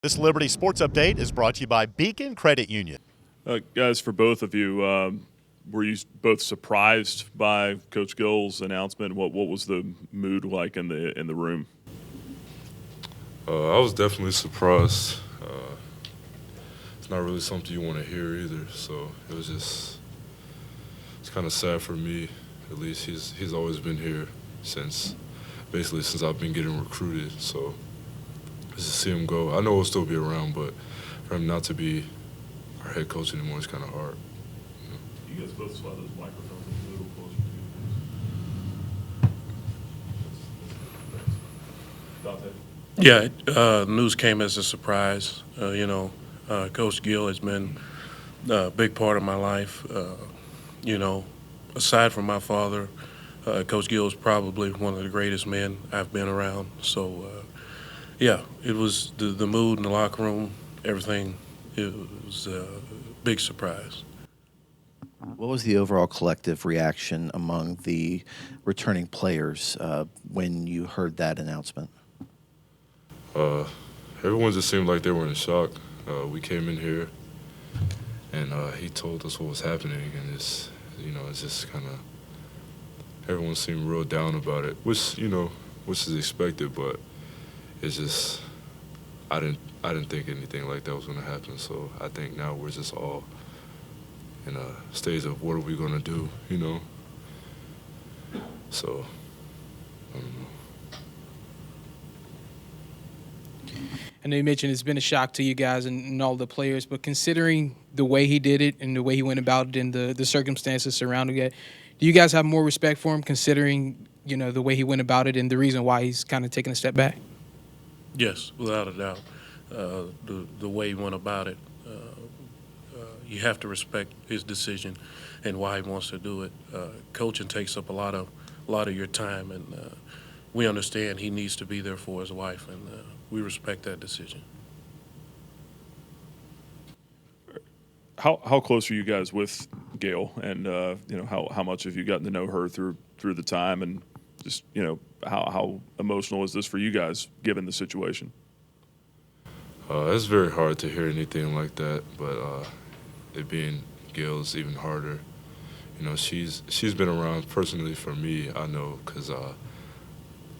This Liberty Sports Update is brought to you by Beacon Credit Union. Guys, for both of you, were you both surprised by Coach Gill's announcement? What was the mood like in the room? I was definitely surprised. It's not really something you want to hear either. So it's kind of sad for me. At least he's always been here since I've been getting recruited. So just to see him go, I know he'll still be around, but for him not to be our head coach anymore is kind of hard. You guys both saw those microphones a little closer to you. Dante? Yeah, news came as a surprise. Coach Gill has been a big part of my life. Aside from my father, Coach Gill is probably one of the greatest men I've been around. So, it was the mood in the locker room, everything. It was a big surprise. What was the overall collective reaction among the returning players when you heard that announcement? Everyone just seemed like they were in shock. We came in here, and he told us what was happening, and it's just kind of everyone seemed real down about it, which is expected, but it's just I didn't think anything like that was going to happen. So I think now we're just all in a stage of what are we going to do, So I don't know. I know you mentioned it's been a shock to you guys and all the players, but considering the way he did it and the way he went about it and the circumstances surrounding it, do you guys have more respect for him considering, the way he went about it and the reason why he's kind of taking a step back? Yes, without a doubt. The way he went about it, you have to respect his decision and why he wants to do it. Coaching takes up a lot of your time, and we understand he needs to be there for his wife, and we respect that decision. How close are you guys with Gail, and how much have you gotten to know her through the time, and just how emotional is this for you guys given the situation? It's very hard to hear anything like that, but it being Gail is even harder. She's been around personally for me. I know because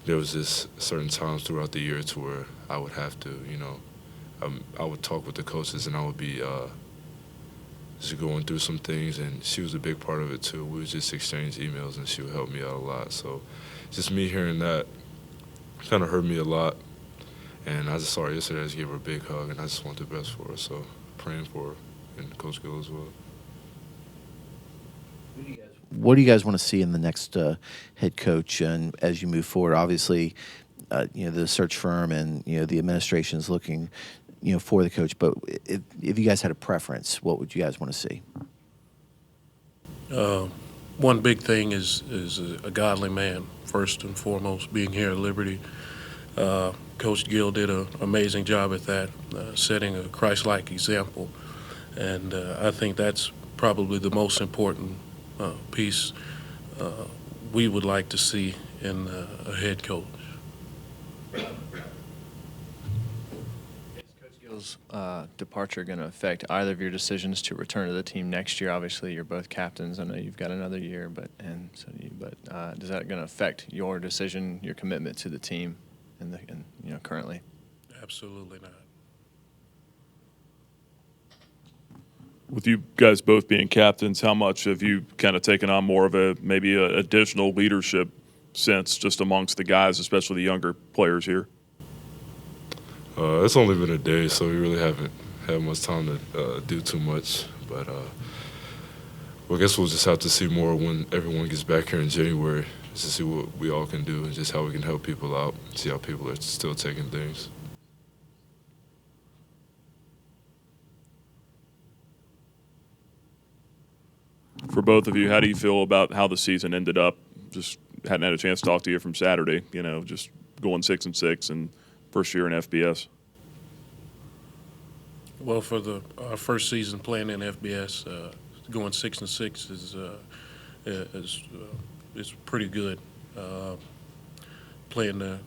there was just certain times throughout the year to where I would have to, I would talk with the coaches and I would be just going through some things, and she was a big part of it too. We would just exchange emails and she would help me out a lot. So just me hearing that kind of hurt me a lot. And I just saw her yesterday. I just gave her a big hug, and I just want the best for her. So praying for her and Coach Gill as well. What do you guys want to see in the next head coach, and as you move forward? Obviously, the search firm and the administration is looking, for the coach. But if you guys had a preference, what would you guys want to see? One big thing is a godly man, first and foremost, being here at Liberty. Coach Gill did an amazing job at that, setting a Christ-like example. And I think that's probably the most important piece we would like to see in a head coach. Is Coach Gill's departure going to affect either of your decisions to return to the team next year? Obviously, you're both captains. I know you've got another year, but is that going to affect your decision, your commitment to the team, currently? Absolutely not. With you guys both being captains, how much have you kind of taken on more of maybe additional leadership sense just amongst the guys, especially the younger players here? It's only been a day, so we really haven't had much time to do too much. But I guess we'll just have to see more when everyone gets back here in January, just to see what we all can do and just how we can help people out, see how people are still taking things. For both of you, how do you feel about how the season ended up? Just hadn't had a chance to talk to you from Saturday, just going 6-6 and first year in FBS. Well, for our first season playing in FBS, going 6-6 is pretty good. Playing the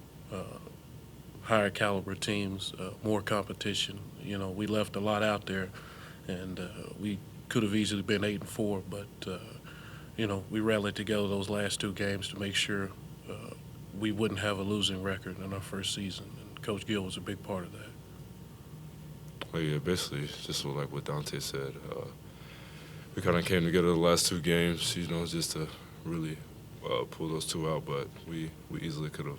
higher caliber teams, more competition. You know, we left a lot out there, and we could have easily been 8-4, but you know, we rallied together those last two games to make sure we wouldn't have a losing record in our first season, and Coach Gill was a big part of that. Well, yeah, basically, just like what Dante said, we kind of came together the last two games, you know, just to really pull those two out, but we easily could have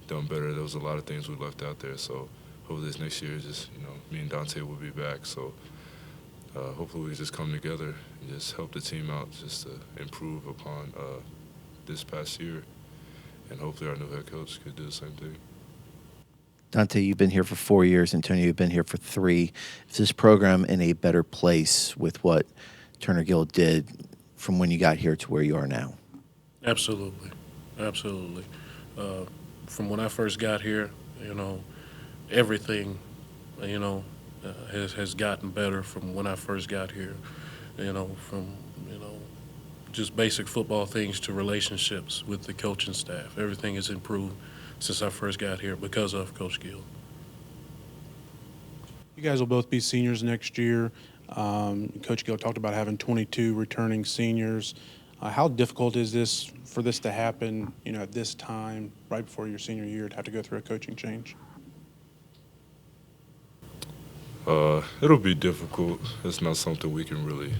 done better. There was a lot of things we left out there, so hopefully this next year, just, you know, me and Dante will be back, so hopefully we just come together and just help the team out just to improve upon this past year, and hopefully our new head coach could do the same thing. Dante, you've been here for 4 years. Antonio, you've been here for 3. Is this program in a better place with what Turner Gill did from when you got here to where you are now? Absolutely, absolutely. From when I first got here, you know, everything, you know, has gotten better from when I first got here. You know, from, you know, just basic football things to relationships with the coaching staff. Everything has improved since I first got here because of Coach Gill. You guys will both be seniors next year. Coach Gill talked about having 22 returning seniors. How difficult is this for this to happen, you know, at this time, right before your senior year, to have to go through a coaching change? It'll be difficult. It's not something we can really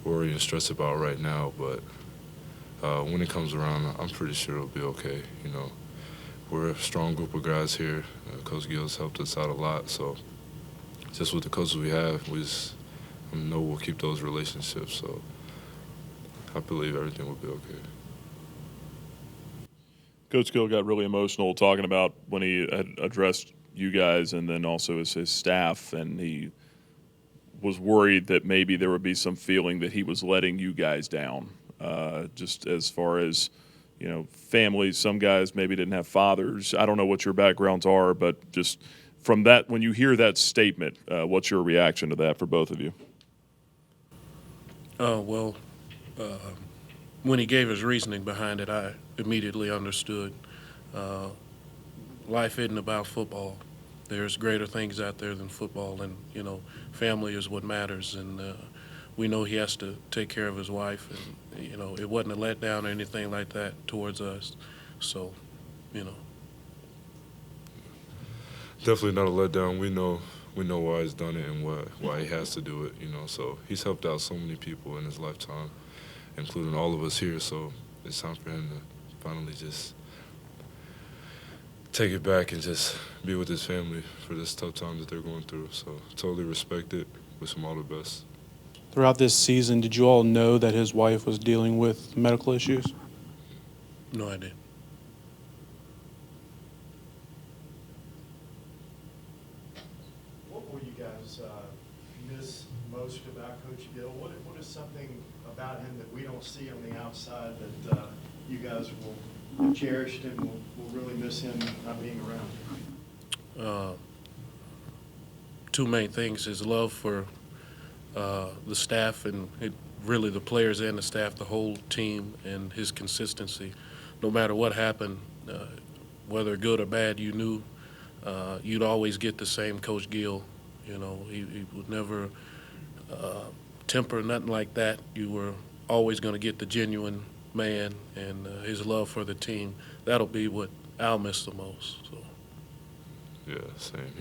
worry and stress about right now, but when it comes around, I'm pretty sure it'll be okay. You know, we're a strong group of guys here. Coach Gill's helped us out a lot, so just with the coaches we have, I know we'll keep those relationships, so I believe everything will be okay. Coach Gill got really emotional talking about when he had addressed you guys and then also his staff, and he was worried that maybe there would be some feeling that he was letting you guys down, just as far as, you know, families. Some guys maybe didn't have fathers. I don't know what your backgrounds are, but just from that, when you hear that statement, what's your reaction to that for both of you? Well, when he gave his reasoning behind it, I immediately understood. Life isn't about football. There's greater things out there than football, and, you know, family is what matters. And we know he has to take care of his wife, and, you know, it wasn't a letdown or anything like that towards us. So, you know. Definitely not a letdown. We know why he's done it and why he has to do it, you know. So he's helped out so many people in his lifetime, including all of us here. So it's time for him to finally just take it back and just be with his family for this tough time that they're going through. So totally respect it. Wish him all the best. Throughout this season, did you all know that his wife was dealing with medical issues? No, I didn't. What will you guys miss most about Coach Gill? What is something about him that we don't see on the outside that you guys will cherish and will really miss him not being around? Two main things: his love for the staff and really the players and the staff, the whole team, and his consistency. No matter what happened, whether good or bad, you knew you'd always get the same Coach Gill. You know, he would never temper, nothing like that. You were always going to get the genuine man, and his love for the team. That'll be what I'll miss the most. So. Yeah, same.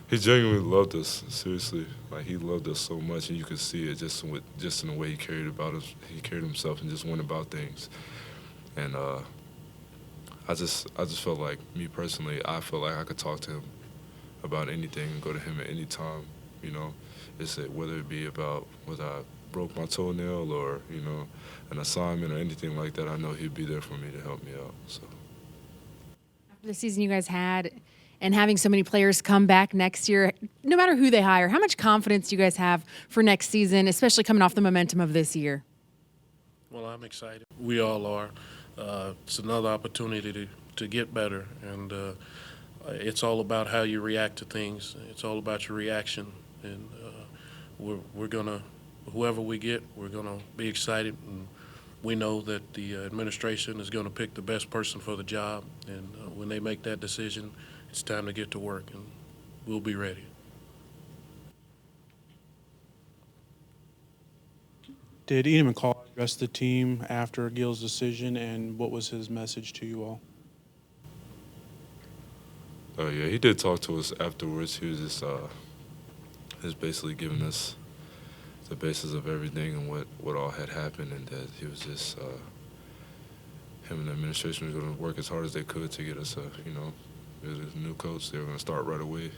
He genuinely loved us. Seriously, like, he loved us so much, and you could see it just in the way he carried himself and just went about things. And I just felt like, me personally, I felt like I could talk to him about anything and go to him at any time. You know, whether it be about whether I broke my toenail or, you know, an assignment or anything like that, I know he'd be there for me to help me out. So after the season you guys had, and having so many players come back next year, no matter who they hire, how much confidence do you guys have for next season, especially coming off the momentum of this year? Well, I'm excited. We all are. It's another opportunity to get better, and it's all about how you react to things. It's all about your reaction, and we're gonna, whoever we get, we're gonna be excited, and we know that the administration is gonna pick the best person for the job, and when they make that decision, it's time to get to work, and we'll be ready. Did Ian McCall address the team after Gill's decision, and what was his message to you all? Yeah, he did talk to us afterwards. He was just basically giving us the basis of everything and what all had happened, and that he was just him and the administration was going to work as hard as they could to get us a new coach. They were going to start right away.